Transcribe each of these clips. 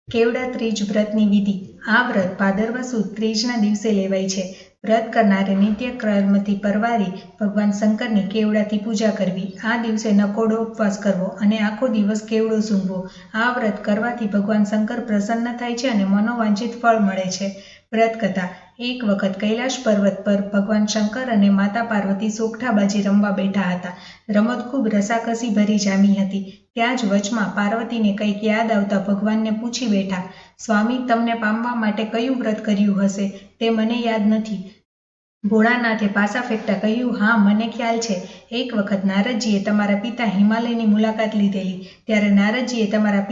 કેવડા ત્રીજ વ્રતની વિધિ। આ વ્રત ભાદરવા સુદ ત્રીજના દિવસે લેવાય છે। વ્રત કરનારે નિત્ય કર્મથી પરવારી ભગવાન શંકરની કેવડાથી પૂજા કરવી। આ દિવસે નકોડો ઉપવાસ કરવો અને આખો દિવસ કેવડો સૂંઘવો। આ વ્રત કરવાથી ભગવાન શંકર પ્રસન્ન થાય છે અને મનોવાંછિત ફળ મળે છે। વ્રત કથા। એક વખત કૈલાશ પર્વત પર ભગવાન શંકર અને માતા પાર્વતી સોગઠાબાજી રમવા બેઠા હતા। રમત ખૂબ રસાકસી ભરી જામી હતી। ત્યાં જ વચમાં પાર્વતીને કંઈક યાદ આવતા ભગવાનને પૂછી બેઠા, સ્વામી, તમને પામવા માટે કયું વ્રત કર્યું હશે તે મને યાદ નથી। ભોળાનાથે પાસા ફેંકતા કહ્યું, હા, મને ખ્યાલ છે। એક વખત નારદજીએ તમારા પિતા હિમાલયની મુલાકાત લીધેલી। ત્યારે નારદજીએ તમારા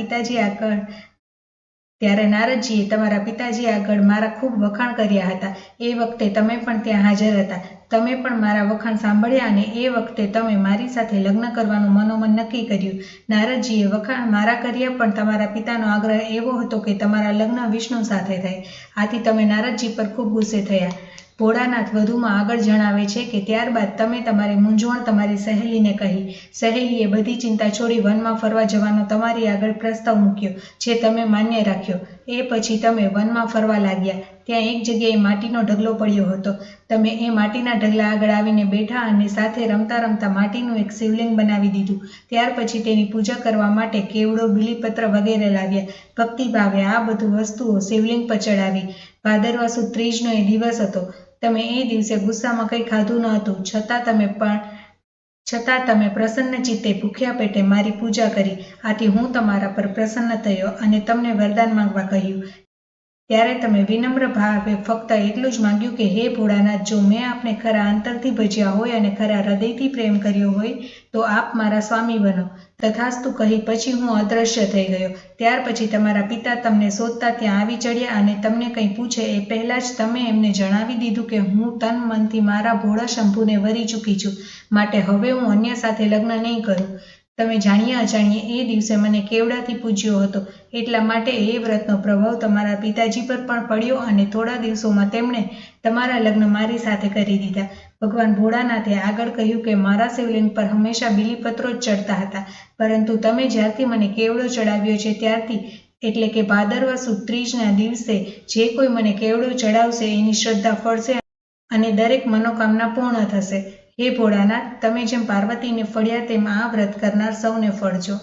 પિતાજી આગળ મારા ખૂબ વખાણ કર્યા હતા। એ વખતે તમે પણ ત્યાં હાજર હતા। તમે પણ મારા વખાણ સાંભળ્યા અને એ વખતે તમે મારી સાથે લગ્ન કરવાનું મનોમન નક્કી કર્યું। નારદજીએ વખાણ મારા કર્યા, પણ તમારા પિતાનો આગ્રહ એવો હતો કે તમારા લગ્ન વિષ્ણુ સાથે થાય। આથી તમે નારદજી પર ખૂબ ગુસ્સે થયા। ભોળાનાથ વધુમાં આગળ જણાવે છે કે ત્યારબાદ તમે તમારી મૂંઝવણ તમારી સહેલીને કહી। સહેલીએ બધી ચિંતા છોડી વનમાં ફરવા જવાનો તમારી આગળ પ્રસ્તાવ મૂક્યો, જે તમે માન્ય રાખ્યો। એ પછી તમે વનમાં ફરવા લાગ્યા। ત્યાં એક જગ્યાએ માટીનો ઢગલો પડ્યો હતો। તમે એ માટીના ઢગલા આગળ આવીને બેઠા અને સાથે રમતા રમતા માટીનું એક શિવલિંગ બનાવી દીધું। ત્યાર પછી તેની પૂજા કરવા માટે કેવડો, બીલીપત્ર વગેરે લાવ્યા। ભક્તિભાવે આ બધું વસ્તુઓ શિવલિંગ પર ચડાવી। ભાદરવા સુદ ત્રીજનો એ દિવસ હતો। તમે એ દિવસે ગુસ્સામાં કંઈ ખાધું ન હતું, છતાં તમે પ્રસન્ન ચિત્તે ભૂખ્યા પેટે મારી પૂજા કરી। આથી હું તમારા પર પ્રસન્ન થયો અને તમને વરદાન માંગવા કહ્યું। ત્યારે તમે વિનમ્ર ભાવે ફક્ત એટલું જ માંગ્યું કે હે ભોળાનાથ, જો મેં આપને ખરા અંતરથી ભજ્યા હોય અને ખરા હૃદયથી પ્રેમ કર્યો હોય તો આપ મારા સ્વામી બનો। તથાસ્તુ કહી પછી હું અદૃશ્ય થઈ ગયો। ત્યાર પછી તમારા પિતા તમને શોધતા ત્યાં આવી ચડ્યા અને તમને કંઈ પૂછે એ પહેલાં જ તમે એમને જણાવી દીધું કે હું તન મનથી મારા ભોળા શંભુને વરી ચૂકી છું, માટે હવે હું અન્ય સાથે લગ્ન નહીં કરું। તમે જાણ્યા અજાણ્યે એ દિવસે મને કેવડાથી પૂજ્યો હતો, એટલા માટે એ વ્રતનો પ્રભાવ તમારા પિતાજી પર પણ પડ્યો અને થોડા દિવસોમાં તેમણે તમારા લગ્ન મારી સાથે કરી દીધા। ભગવાન ભોળાનાથે આગળ કહ્યું કે મારા શિવલિંગ પર હંમેશા બીલીપત્રો જ ચડતા હતા, પરંતુ તમે જ્યારથી મને કેવડો ચડાવ્યો છે ત્યારથી, એટલે કે ભાદરવા સુદ ત્રીજના દિવસે જે કોઈ મને કેવડો ચડાવશે એની શ્રદ્ધા ફળશે અને દરેક મનોકામના પૂર્ણ થશે। હે ભોળાનાથ, તમે જેમ પાર્વતીને ફળ્યા તેમ આ વ્રત કરનાર સૌને ફળજો।